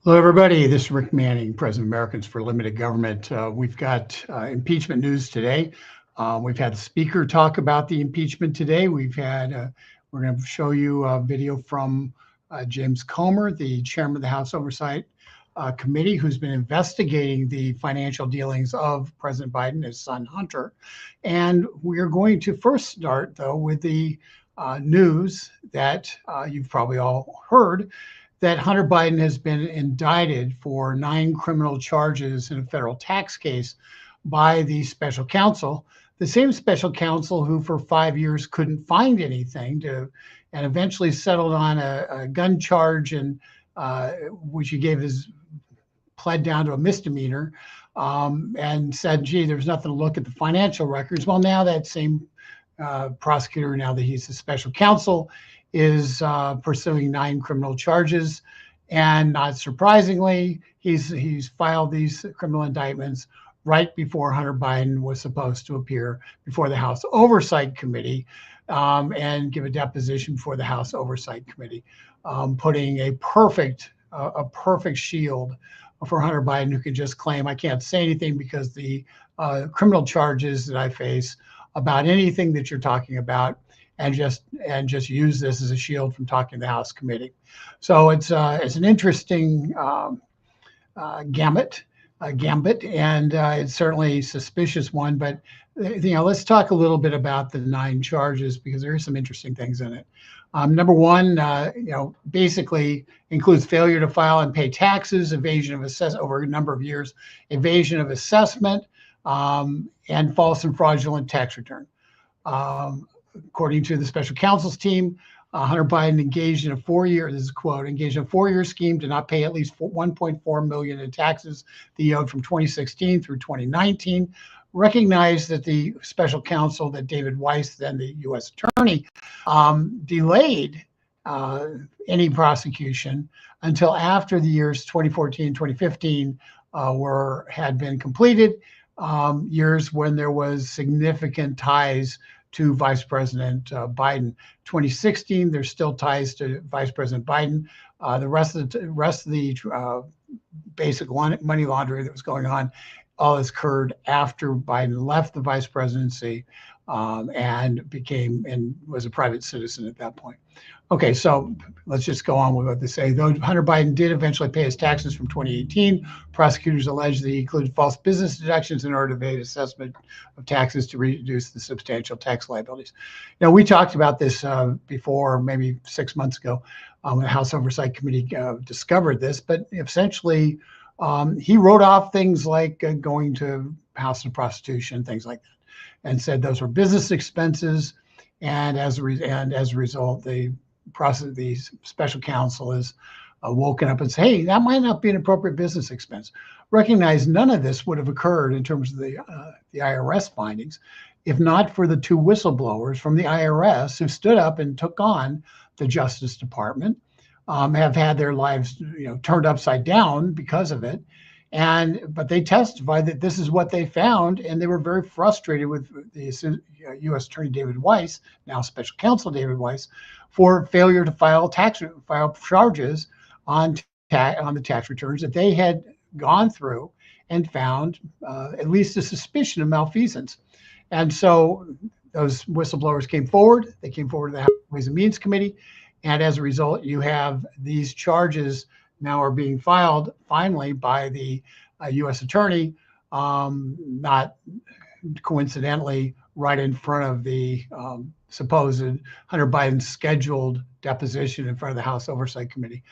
Hello, everybody. This is Rick Manning, President of Americans for Limited Government. We've got impeachment news today. We've had the speaker talk about the impeachment today. We're going to show you a video from James Comer, the chairman of the House Oversight Committee, who's been investigating the financial dealings of President Biden and his son Hunter. And we're going to first start, though, with the news that you've probably all heard, that Hunter Biden has been indicted for 9 criminal charges in a federal tax case by the special counsel, the same special counsel who for 5 years couldn't find anything and eventually settled on a gun charge, and which he pled down to a misdemeanor, and said, gee, there's nothing to look at the financial records. Well, now that same prosecutor, now that he's the special counsel, is pursuing 9 criminal charges, and not surprisingly, he's filed these criminal indictments right before Hunter Biden was supposed to appear before the House Oversight Committee and give a deposition before the House Oversight Committee, putting a perfect shield for Hunter Biden, who can just claim, I can't say anything because the criminal charges that I face about anything that you're talking about, and just use this as a shield from talking to the House committee. So it's an interesting gambit, and it's certainly a suspicious one. But let's talk a little bit about the 9 charges, because there are some interesting things in it. Number one, basically includes failure to file and pay taxes, evasion of assessment over a number of years, evasion of assessment, and false and fraudulent tax return. According to the special counsel's team, Hunter Biden engaged in a 4-year, this is a quote, engaged in a 4-year scheme to not pay at least $1.4 million in taxes that he owed from 2016 through 2019. Recognized that the special counsel, that David Weiss, then the U.S. attorney, delayed any prosecution until after the years 2014, 2015 had been completed, years when there was significant ties to Vice President Biden. 2016, there's still ties to Vice President Biden. The rest of the basic money laundering that was going on, all this occurred after Biden left the vice presidency and was a private citizen at that point. Okay, so let's just go on with what they say. Though Hunter Biden did eventually pay his taxes from 2018, prosecutors allege that he included false business deductions in order to evade assessment of taxes to reduce the substantial tax liabilities. Now, we talked about this before, maybe 6 months ago, when the House Oversight Committee discovered this, but essentially he wrote off things like going to house of prostitution, things like that, and said those were business expenses, and as a result, the special counsel is woken up and say, hey, that might not be an appropriate business expense. Recognize none of this would have occurred in terms of the IRS findings if not for the 2 whistleblowers from the IRS who stood up and took on the Justice Department, have had their lives turned upside down because of it. But they testified that this is what they found, and they were very frustrated with the U.S. Attorney David Weiss, now Special Counsel David Weiss, for failure to file charges on the tax returns that they had gone through and found at least a suspicion of malfeasance. And so those whistleblowers came forward. They came forward to the House Ways and Means Committee, and as a result, you have these charges now are being filed finally by the U.S. attorney, not coincidentally right in front of the supposed Hunter Biden scheduled deposition in front of the House Oversight Committee.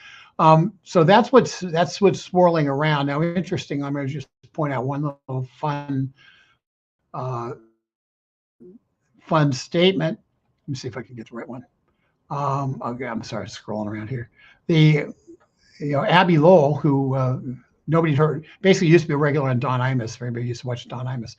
So that's what's swirling around now. Interesting. I'm going to just point out one little fun statement. Let me see if I can get the right one. Okay, I'm sorry, scrolling around here. Abby Lowell, who nobody's heard, basically used to be a regular on Don Imus, for anybody who used to watch Don Imus,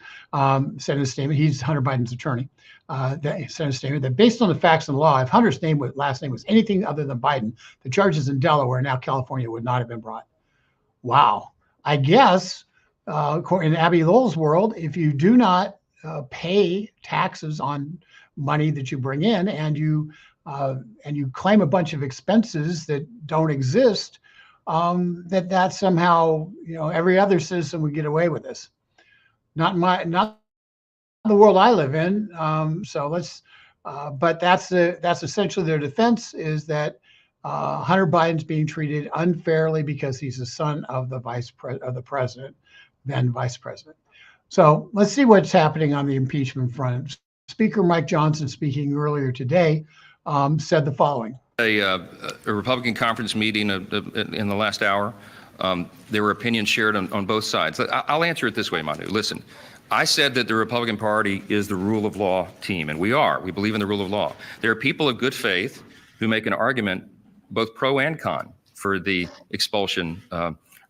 said in a statement, he's Hunter Biden's attorney, that said in a statement that based on the facts and the law, if Hunter's last name was anything other than Biden, the charges in Delaware, now California, would not have been brought. Wow. I guess, in Abby Lowell's world, if you do not pay taxes on money that you bring in, and you claim a bunch of expenses that don't exist, that somehow, every other citizen would get away with this. Not the world I live in. But that's essentially their defense, is that Hunter Biden's being treated unfairly because he's the son of the president, then vice president. So let's see what's happening on the impeachment front. Speaker Mike Johnson, speaking earlier today, said the following. A Republican conference meeting in the last hour. There were opinions shared on both sides. I'll answer it this way, Manu. Listen, I said that the Republican Party is the rule of law team, and we are. We believe in the rule of law. There are people of good faith who make an argument, both pro and con, for the expulsion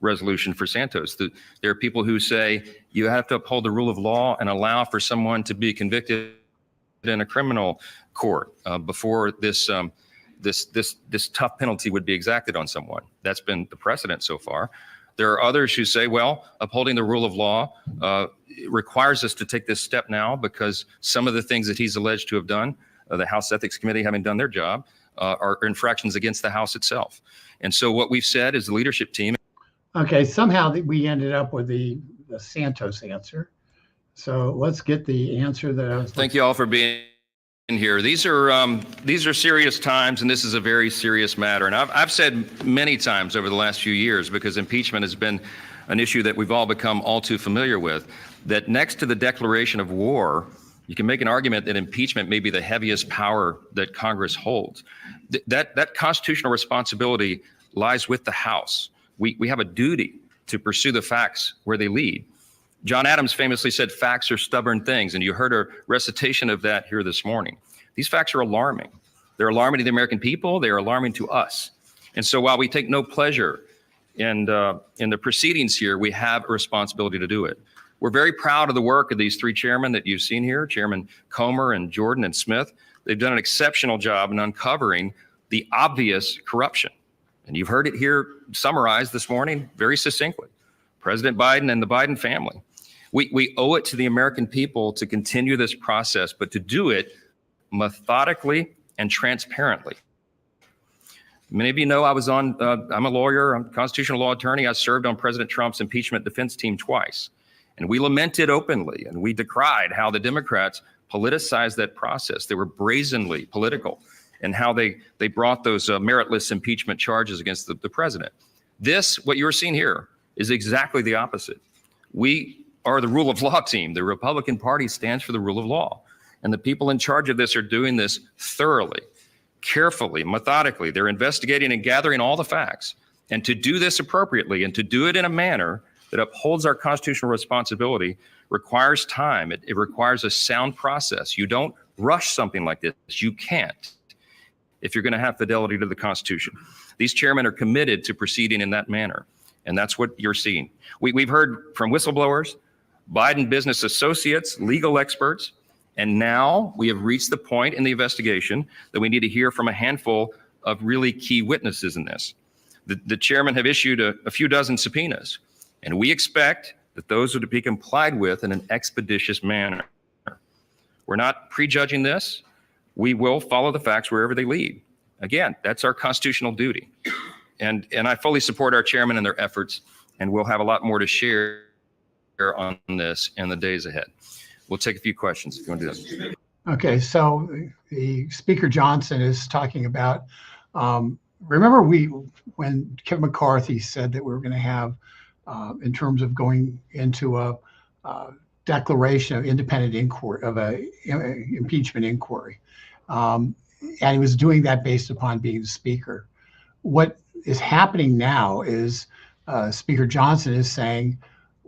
resolution for Santos. There are people who say you have to uphold the rule of law and allow for someone to be convicted in a criminal court before this tough penalty would be exacted on someone. That's been the precedent so far. There are others who say, well, upholding the rule of law requires us to take this step now because some of the things that he's alleged to have done, the House Ethics Committee having done their job, are infractions against the House itself. And so what we've said is the leadership team. Okay, somehow we ended up with the Santos answer. So let's get the answer that I was. Thank you all for being here. These are serious times, and this is a very serious matter. And I've said many times over the last few years, because impeachment has been an issue that we've all become all too familiar with, that next to the declaration of war, you can make an argument that impeachment may be the heaviest power that Congress holds. That constitutional responsibility lies with the House. We have a duty to pursue the facts where they lead. John Adams famously said facts are stubborn things, and you heard a recitation of that here this morning. These facts are alarming. They're alarming to the American people. They are alarming to us. And so while we take no pleasure in the proceedings here, we have a responsibility to do it. We're very proud of the work of these three chairmen that you've seen here, Chairman Comer and Jordan and Smith. They've done an exceptional job in uncovering the obvious corruption. And you've heard it here summarized this morning very succinctly. President Biden and the Biden family. We owe it to the American people to continue this process, but to do it methodically and transparently. Many of you know I'm a lawyer, I'm a constitutional law attorney. I served on President Trump's impeachment defense team twice. And we lamented openly and we decried how the Democrats politicized that process. They were brazenly political in how they brought those meritless impeachment charges against the president. What you're seeing here is exactly the opposite. We are the rule of law team. The Republican Party stands for the rule of law. And the people in charge of this are doing this thoroughly, carefully, methodically. They're investigating and gathering all the facts. And to do this appropriately and to do it in a manner that upholds our constitutional responsibility requires time. It requires a sound process. You don't rush something like this. You can't if you're going to have fidelity to the Constitution. These chairmen are committed to proceeding in that manner. And that's what you're seeing. We've heard from whistleblowers, Biden business associates, legal experts, and now we have reached the point in the investigation that we need to hear from a handful of really key witnesses in this. The chairmen have issued a few dozen subpoenas, and we expect that those are to be complied with in an expeditious manner. We're not prejudging this. We will follow the facts wherever they lead. Again, that's our constitutional duty. And I fully support our chairman in their efforts, and we'll have a lot more to share on this in the days ahead. We'll take a few questions if you want to do that. Okay, so the Speaker Johnson is talking about, remember when Kevin McCarthy said that we were going to have, in terms of going into a declaration of independent inquiry, of a impeachment inquiry, and he was doing that based upon being the Speaker. What is happening now is Speaker Johnson is saying,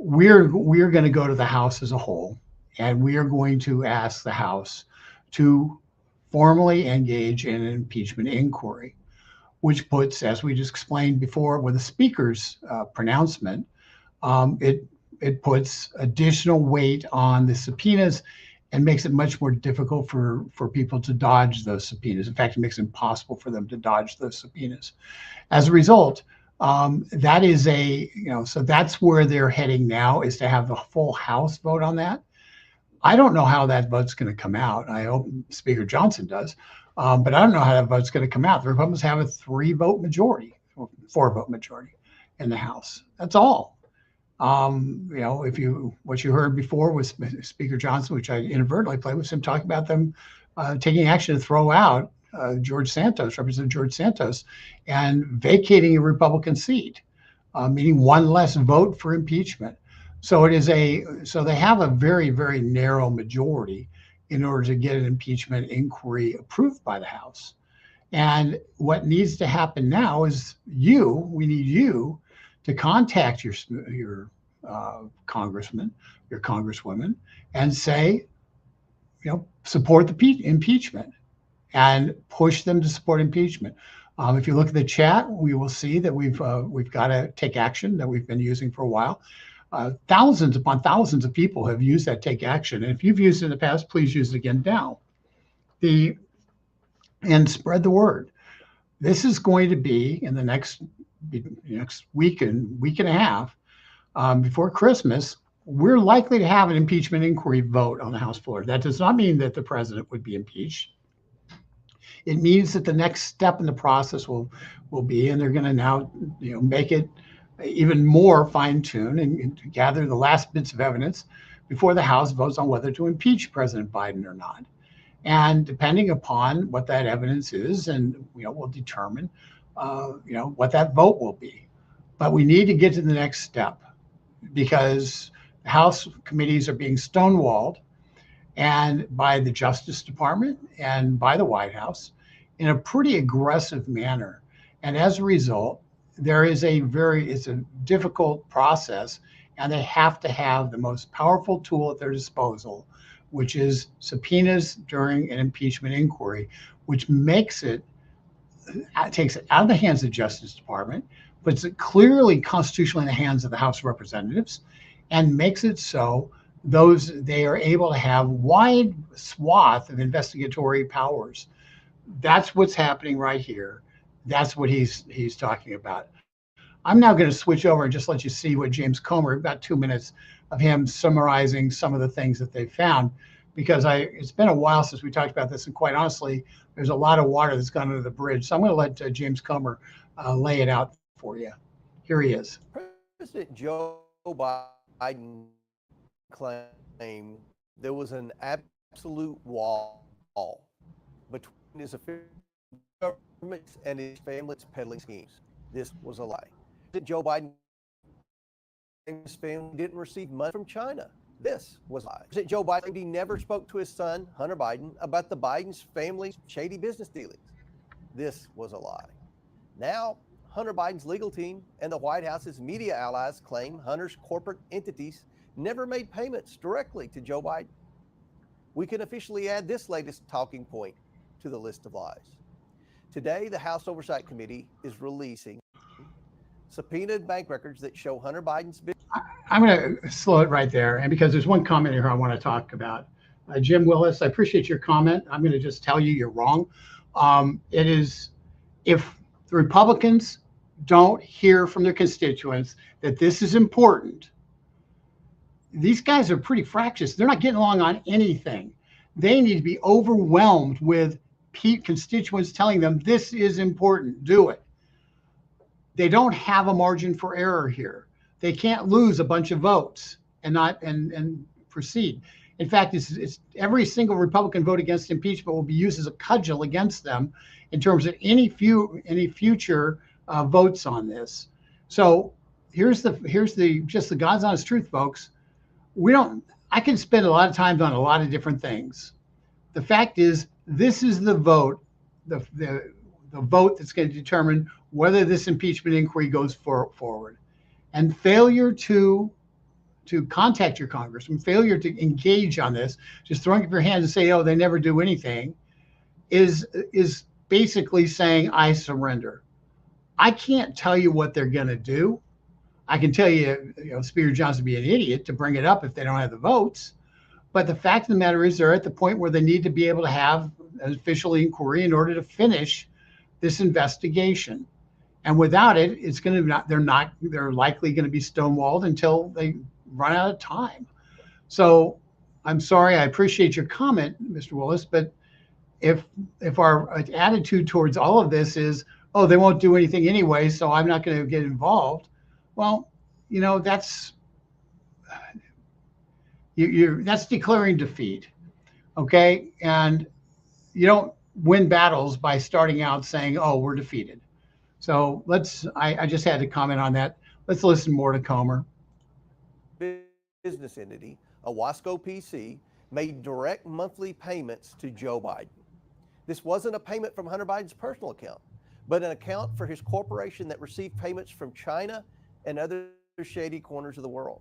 we're going to go to the House as a whole, and we are going to ask the House to formally engage in an impeachment inquiry, which puts, as we just explained before with the Speaker's pronouncement, it puts additional weight on the subpoenas and makes it much more difficult for people to dodge those subpoenas. In fact, it makes it impossible for them to dodge those subpoenas. As a result, that is so that's where they're heading now, is to have the full House vote on that. I don't know how that vote's going to come out. I hope Speaker Johnson does, but I don't know how that vote's going to come out. The Republicans have a 3-vote majority, or 4-vote majority. in the House. That's all. What you heard before was Speaker Johnson, which I inadvertently played, was him talking about them taking action to throw out Representative George Santos, and vacating a Republican seat, meaning one less vote for impeachment. So they have a very, very narrow majority in order to get an impeachment inquiry approved by the House. And what needs to happen now is we need you to contact your congressman, your congresswomen, and say, support the impeachment, and push them to support impeachment. If you look at the chat, we will see that we've got to take action that we've been using for a while. Thousands upon thousands of people have used that take action, and if you've used it in the past, please use it again now. And spread the word. This is going to be in the next week and a half, before Christmas. We're likely to have an impeachment inquiry vote on the House floor. That does not mean that the president would be impeached. It means that the next step in the process will be, and they're going to now make it even more fine-tuned and gather the last bits of evidence before the House votes on whether to impeach President Biden or not. And depending upon what that evidence is, and we'll determine what that vote will be. But we need to get to the next step, because the House committees are being stonewalled, and by the Justice Department and by the White House in a pretty aggressive manner. And as a result, it's a difficult process, and they have to have the most powerful tool at their disposal, which is subpoenas during an impeachment inquiry, which takes it out of the hands of the Justice Department, puts it clearly constitutionally in the hands of the House of Representatives, and makes it so they are able to have wide swath of investigatory powers. That's what's happening right here. That's what he's talking about. I'm now going to switch over and just let you see what James Comer, about 2 minutes of him summarizing some of the things that they found, because it's been a while since we talked about this, and quite honestly, there's a lot of water that's gone under the bridge. So I'm going to let James Comer lay it out for you. Here he is. President Joe Biden claimed there was an absolute wall between his official government and his family's peddling schemes. This was a lie. Joe Biden and his family didn't receive money from China. This was a lie. Joe Biden, he never spoke to his son, Hunter Biden, about the Biden's family's shady business dealings. This was a lie. Now, Hunter Biden's legal team and the White House's media allies claim Hunter's corporate entities never made payments directly to Joe Biden. We can officially add this latest talking point to the list of lies. Today, the House Oversight Committee is releasing subpoenaed bank records that show Hunter Biden's business. I'm going to slow it right there, and because there's one comment here I want to talk about. Jim Willis, I appreciate your comment. I'm going to just tell you you're wrong. It is, if the Republicans don't hear from their constituents that this is important, these guys are pretty fractious. They're not getting along on anything. They need to be overwhelmed with constituents telling them this is important, do it. They don't have a margin for error here. They can't lose a bunch of votes and proceed. In fact, it's every single Republican vote against impeachment will be used as a cudgel against them in terms of any future votes on this. So here's the just the God's honest truth, folks. I can spend a lot of time on a lot of different things. The fact is, this is the vote, the vote that's going to determine whether this impeachment inquiry goes forward. And failure to contact your congressman, failure to engage on this, just throwing up your hands and say, oh, they never do anything, is basically saying, I surrender. I can't tell you what they're going to do. I can tell you, Speaker Johnson would be an idiot to bring it up if they don't have the votes. But the fact of the matter is, they're at the point where they need to be able to have an official inquiry in order to finish this investigation. And without it, they're likely going to be stonewalled until they run out of time. So I'm sorry, I appreciate your comment, Mr. Willis, but if our attitude towards all of this is, oh, they won't do anything anyway, so I'm not going to get involved, Well, that's that's declaring defeat. Okay, and you don't win battles by starting out saying, "Oh, we're defeated." So I just had to comment on that. Let's listen more to Comer. Business entity, a Wasco PC, made direct monthly payments to Joe Biden. This wasn't a payment from Hunter Biden's personal account, but an account for his corporation that received payments from China and other shady corners of the world.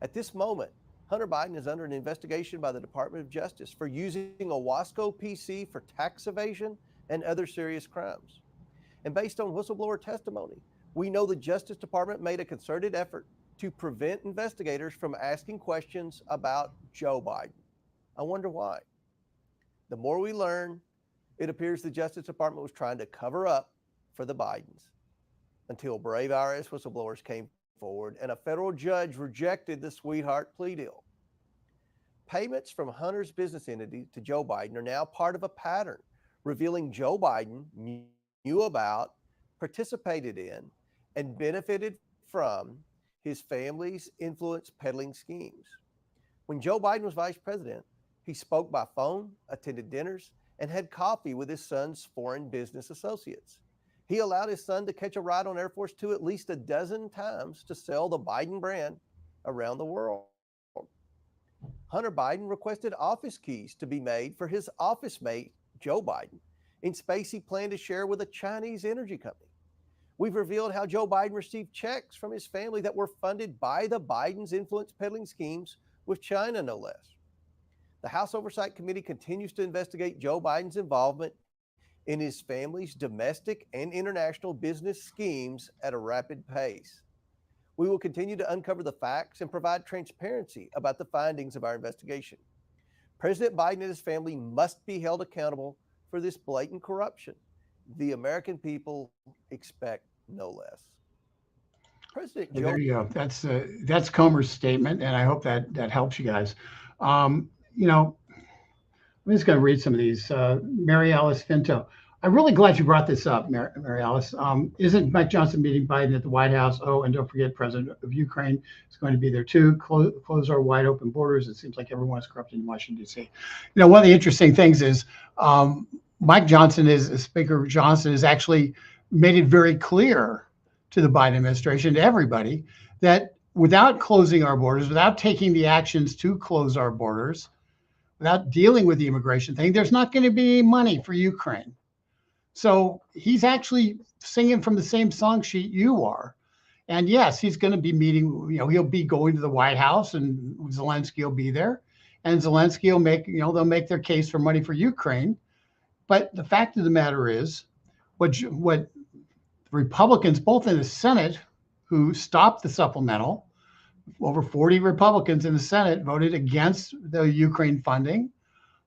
At this moment, Hunter Biden is under an investigation by the Department of Justice for using a Wasco PC for tax evasion and other serious crimes. And based on whistleblower testimony, we know the Justice Department made a concerted effort to prevent investigators from asking questions about Joe Biden. I wonder why. The more we learn, it appears the Justice Department was trying to cover up for the Bidens until brave IRS whistleblowers came forward and a federal judge rejected the sweetheart plea deal. Payments from Hunter's business entity to Joe Biden are now part of a pattern revealing Joe Biden knew about, participated in, and benefited from his family's influence peddling schemes. When Joe Biden was vice president, he spoke by phone, attended dinners, and had coffee with his son's foreign business associates. He allowed his son to catch a ride on Air Force Two at least a dozen times to sell the Biden brand around the world. Hunter Biden requested office keys to be made for his office mate, Joe Biden, in space he planned to share with a Chinese energy company. We've revealed how Joe Biden received checks from his family that were funded by the Biden's influence peddling schemes with China, no less. The House Oversight Committee continues to investigate Joe Biden's involvement in his family's domestic and international business schemes at a rapid pace. We will continue to uncover the facts and provide transparency about the findings of our investigation. President Biden and his family must be held accountable for this blatant corruption. The American people expect no less. President Joe. There you go. That's Comer's statement, and I hope that helps you guys. I'm just going to read some of these. Mary Alice Finto. I'm really glad you brought this up, Mary Alice. Isn't Mike Johnson meeting Biden at the White House? Oh, and don't forget, President of Ukraine is going to be there too. Close our wide open borders. It seems like everyone's corrupt in Washington, D.C. One of the interesting things is Mike Johnson Speaker Johnson has actually made it very clear to the Biden administration, to everybody, that without closing our borders, without taking the actions to close our borders, without dealing with the immigration thing, there's not going to be money for Ukraine. So he's actually singing from the same song sheet you are. And yes, he's going to be meeting, he'll be going to the White House and Zelensky will be there. And Zelensky will they'll make their case for money for Ukraine. But the fact of the matter is, what Republicans, both in the Senate, who stopped the supplemental, over 40 Republicans in the Senate voted against the Ukraine funding,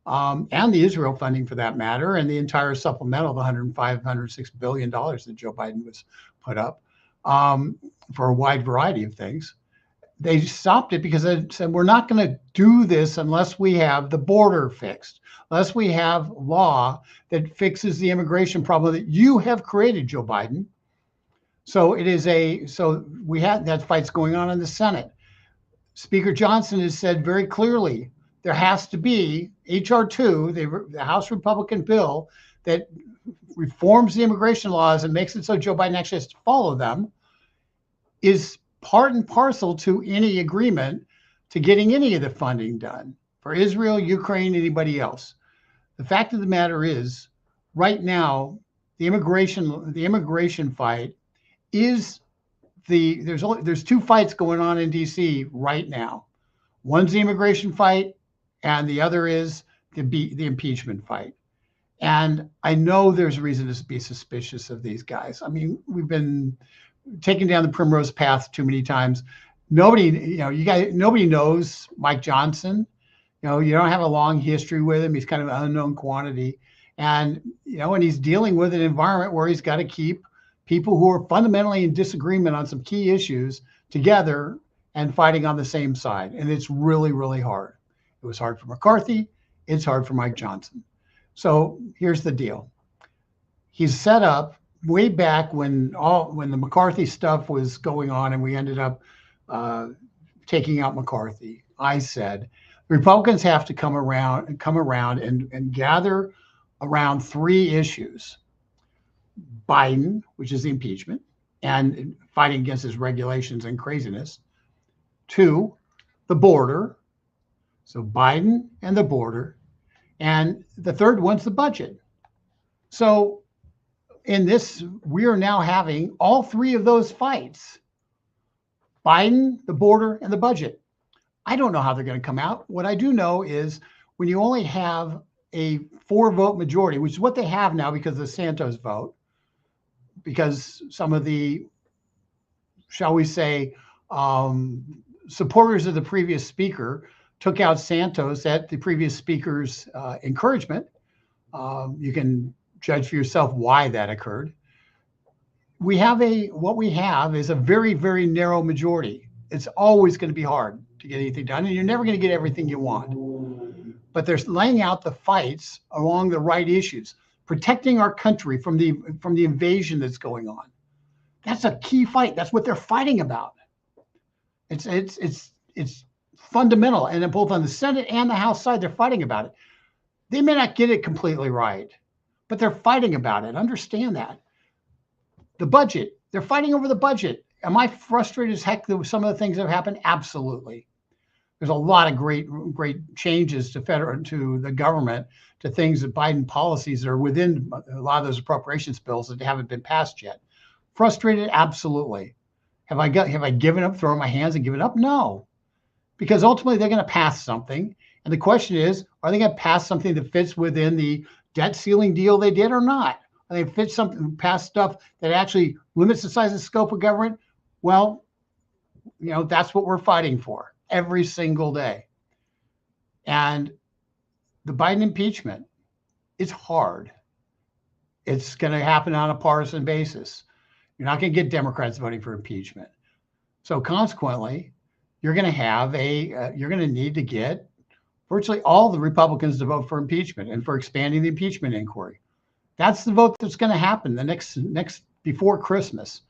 and the Israel funding for that matter, and the entire supplemental, the $106 billion that Joe Biden was put up for a wide variety of things. They stopped it because they said, we're not going to do this unless we have the border fixed, unless we have law that fixes the immigration problem that you have created, Joe Biden. So we had that fight's going on in the Senate. Speaker Johnson has said very clearly, there has to be H.R. 2, the House Republican bill that reforms the immigration laws and makes it so Joe Biden actually has to follow them, is part and parcel to any agreement to getting any of the funding done for Israel, Ukraine, anybody else. The fact of the matter is, right now, the immigration fight is there's two fights going on in D.C. right now. One's the immigration fight, and the other is the impeachment fight. And I know there's reason to be suspicious of these guys. I mean, we've been taken down the primrose path too many times. Nobody knows Mike Johnson. You don't have a long history with him. He's kind of an unknown quantity. And, and he's dealing with an environment where he's got to keep people who are fundamentally in disagreement on some key issues together and fighting on the same side. And it's really, really hard. It was hard for McCarthy. It's hard for Mike Johnson. So here's the deal. He's set up way back when the McCarthy stuff was going on and we ended up taking out McCarthy, I said Republicans have to come around and gather around three issues: Biden, which is the impeachment and fighting against his regulations and craziness; two, the border, so Biden and the border; and the third one's the budget. So in this, we are now having all three of those fights: Biden, the border, and the budget. I don't know how they're going to come out. What I do know is when you only have a 4-vote majority, which is what they have now because of the Santos vote, because some of the, shall we say, supporters of the previous speaker took out Santos at the previous speaker's encouragement. You can judge for yourself why that occurred. What we have is a very, very narrow majority. It's always going to be hard to get anything done, and you're never going to get everything you want. But they're laying out the fights along the right issues, protecting our country from the invasion that's going on. That's a key fight. That's what they're fighting about. It's fundamental, and both on the Senate and the House side, they're fighting about it. They may not get it completely right, but they're fighting about it. Understand that. The budget, they're fighting over the budget. Am I frustrated as heck with some of the things that have happened? Absolutely. There's a lot of great changes to the government, to things that Biden policies that are within a lot of those appropriations bills that haven't been passed yet. Frustrated? Absolutely. Have I given up, thrown my hands and given up? No, because ultimately they're going to pass something. And the question is, are they going to pass something that fits within the debt ceiling deal they did or not? Are they pass stuff that actually limits the size and scope of government? Well, that's what we're fighting for every single day. And the Biden impeachment, it's hard. It's going to happen on a partisan basis. You're not going to get Democrats voting for impeachment. So consequently, you're going to need to get virtually all the Republicans to vote for impeachment and for expanding the impeachment inquiry. That's the vote that's going to happen the next before Christmas,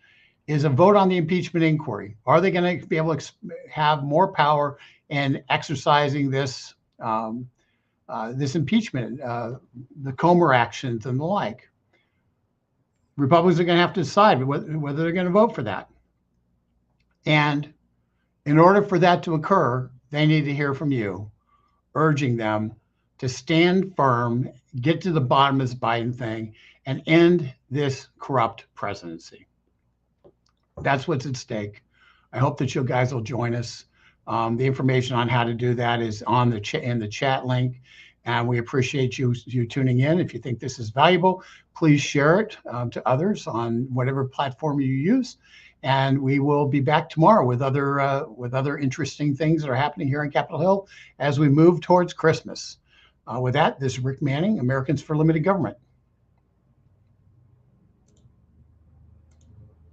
is a vote on the impeachment inquiry. Are they going to be able to have more power in exercising this impeachment, the Comer actions and the like? Republicans are going to have to decide whether they're going to vote for that. And in order for that to occur, they need to hear from you, urging them to stand firm, get to the bottom of this Biden thing, and end this corrupt presidency. That's what's at stake. I hope that you guys will join us. The information on how to do that is on in the chat link, and we appreciate you tuning in. If you think this is valuable, please share it to others on whatever platform you use. And we will be back tomorrow with other interesting things that are happening here on Capitol Hill as we move towards Christmas. With that, this is Rick Manning, Americans for Limited Government.